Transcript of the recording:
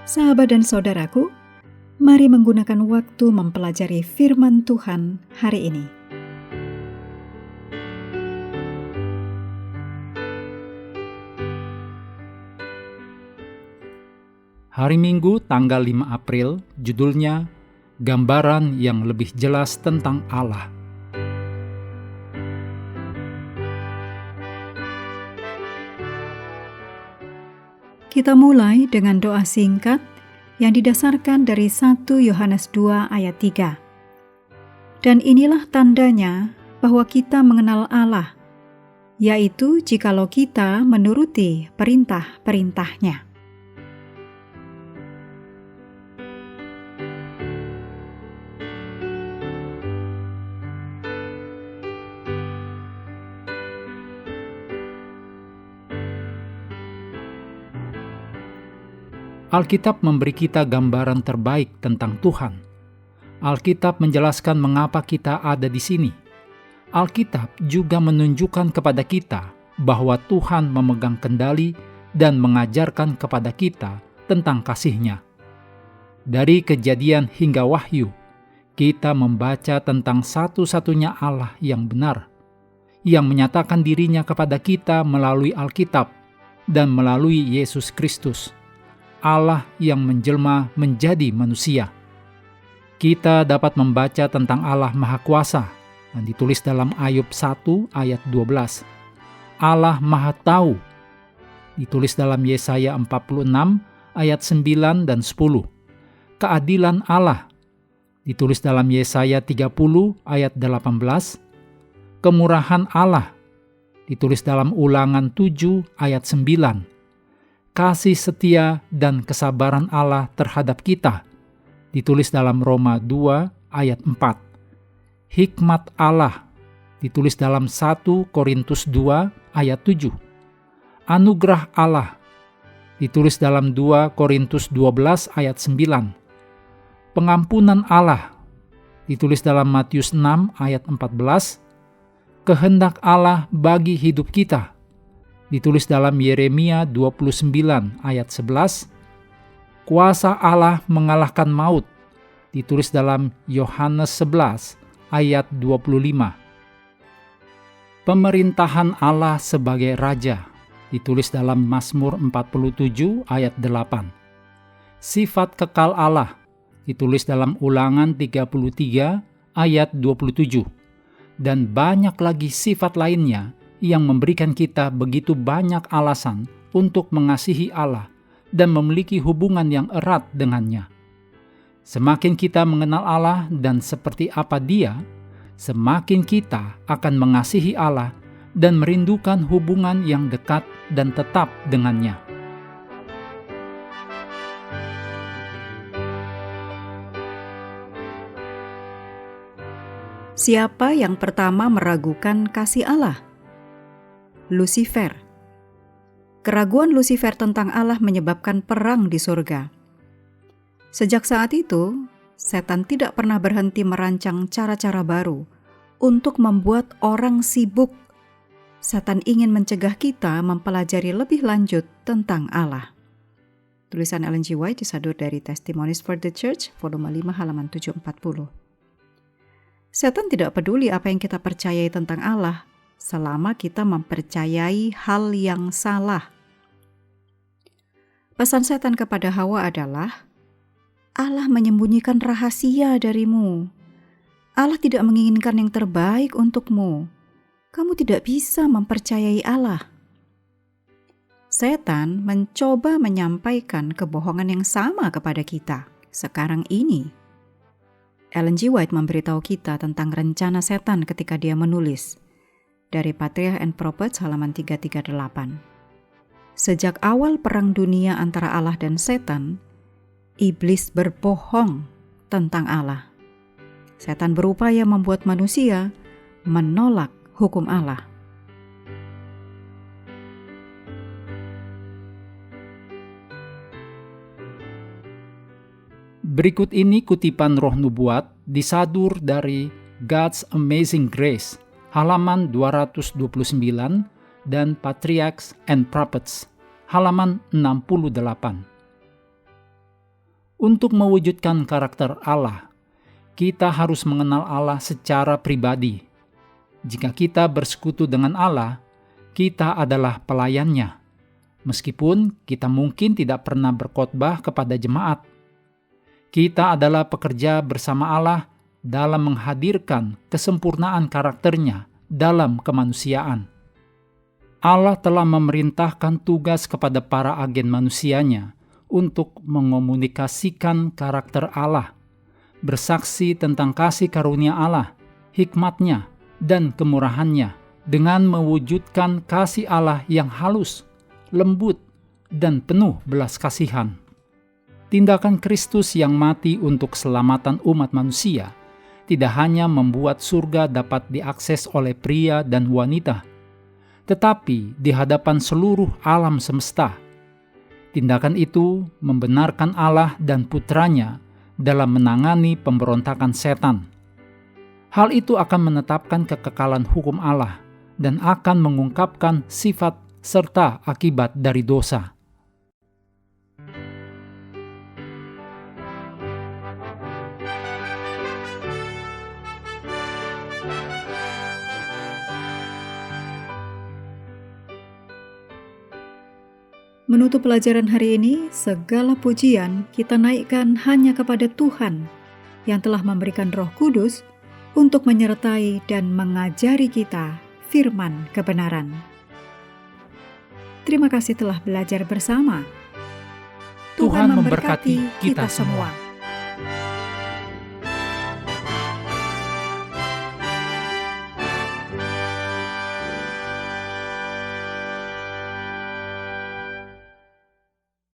Sahabat dan saudaraku, mari menggunakan waktu mempelajari firman Tuhan hari ini. Hari Minggu tanggal 5 April, judulnya Gambaran yang lebih jelas tentang Allah. Kita mulai dengan doa singkat yang didasarkan dari 1 Yohanes 2 ayat 3. Dan inilah tandanya bahwa kita mengenal Allah, yaitu jikalau kita menuruti perintah-perintahnya. Alkitab memberi kita gambaran terbaik tentang Tuhan. Alkitab menjelaskan mengapa kita ada di sini. Alkitab juga menunjukkan kepada kita bahwa Tuhan memegang kendali dan mengajarkan kepada kita tentang kasih-Nya. Dari Kejadian hingga Wahyu, kita membaca tentang satu-satunya Allah yang benar, yang menyatakan dirinya kepada kita melalui Alkitab dan melalui Yesus Kristus, Allah yang menjelma menjadi manusia. Kita dapat membaca tentang Allah Maha Kuasa yang ditulis dalam Ayub 1 ayat 12. Allah Maha Tahu ditulis dalam Yesaya 46 ayat 9 dan 10. Keadilan Allah ditulis dalam Yesaya 30 ayat 18. Kemurahan Allah ditulis dalam Ulangan 7 ayat 9. Kasih setia dan kesabaran Allah terhadap kita ditulis dalam Roma 2 ayat 4. Hikmat Allah ditulis dalam 1 Korintus 2 ayat 7. Anugerah Allah ditulis dalam 2 Korintus 12 ayat 9. Pengampunan Allah ditulis dalam Matius 6 ayat 14. Kehendak Allah bagi hidup kita ditulis dalam Yeremia 29 ayat 11. Kuasa Allah mengalahkan maut ditulis dalam Yohanes 11 ayat 25. Pemerintahan Allah sebagai Raja ditulis dalam Mazmur 47 ayat 8. Sifat kekal Allah ditulis dalam Ulangan 33 ayat 27. Dan banyak lagi sifat lainnya yang memberikan kita begitu banyak alasan untuk mengasihi Allah dan memiliki hubungan yang erat dengannya. Semakin kita mengenal Allah dan seperti apa Dia, semakin kita akan mengasihi Allah dan merindukan hubungan yang dekat dan tetap dengannya. Siapa yang pertama meragukan kasih Allah? Lucifer. Keraguan Lucifer tentang Allah menyebabkan perang di surga. Sejak saat itu, setan tidak pernah berhenti merancang cara-cara baru untuk membuat orang sibuk. Setan ingin mencegah kita mempelajari lebih lanjut tentang Allah. Tulisan Ellen G. White disadur dari Testimonies for the Church, volume 5 halaman 740. Setan tidak peduli apa yang kita percayai tentang Allah, selama kita mempercayai hal yang salah. Pesan setan kepada Hawa adalah, Allah menyembunyikan rahasia darimu. Allah tidak menginginkan yang terbaik untukmu. Kamu tidak bisa mempercayai Allah. Setan mencoba menyampaikan kebohongan yang sama kepada kita sekarang ini. Ellen G. White memberitahu kita tentang rencana setan ketika dia menulis dari Patriarch and Prophets halaman 338. Sejak awal perang dunia antara Allah dan setan, iblis berbohong tentang Allah. Setan berupaya membuat manusia menolak hukum Allah. Berikut ini kutipan Roh Nubuat disadur dari God's Amazing Grace, halaman 229, dan Patriarchs and Prophets, halaman 68. Untuk mewujudkan karakter Allah, kita harus mengenal Allah secara pribadi. Jika kita bersekutu dengan Allah, kita adalah pelayannya. Meskipun kita mungkin tidak pernah berkhotbah kepada jemaat, kita adalah pekerja bersama Allah dalam menghadirkan kesempurnaan karakternya dalam kemanusiaan. Allah telah memerintahkan tugas kepada para agen manusianya untuk mengomunikasikan karakter Allah, bersaksi tentang kasih karunia Allah, hikmat-Nya, dan kemurahan-Nya, dengan mewujudkan kasih Allah yang halus, lembut, dan penuh belas kasihan. Tindakan Kristus yang mati untuk keselamatan umat manusia tidak hanya membuat surga dapat diakses oleh pria dan wanita, tetapi di hadapan seluruh alam semesta. Tindakan itu membenarkan Allah dan Putranya dalam menangani pemberontakan setan. Hal itu akan menetapkan kekekalan hukum Allah dan akan mengungkapkan sifat serta akibat dari dosa. Menutup pelajaran hari ini, segala pujian kita naikkan hanya kepada Tuhan yang telah memberikan Roh Kudus untuk menyertai dan mengajari kita firman kebenaran. Terima kasih telah belajar bersama. Tuhan memberkati kita semua.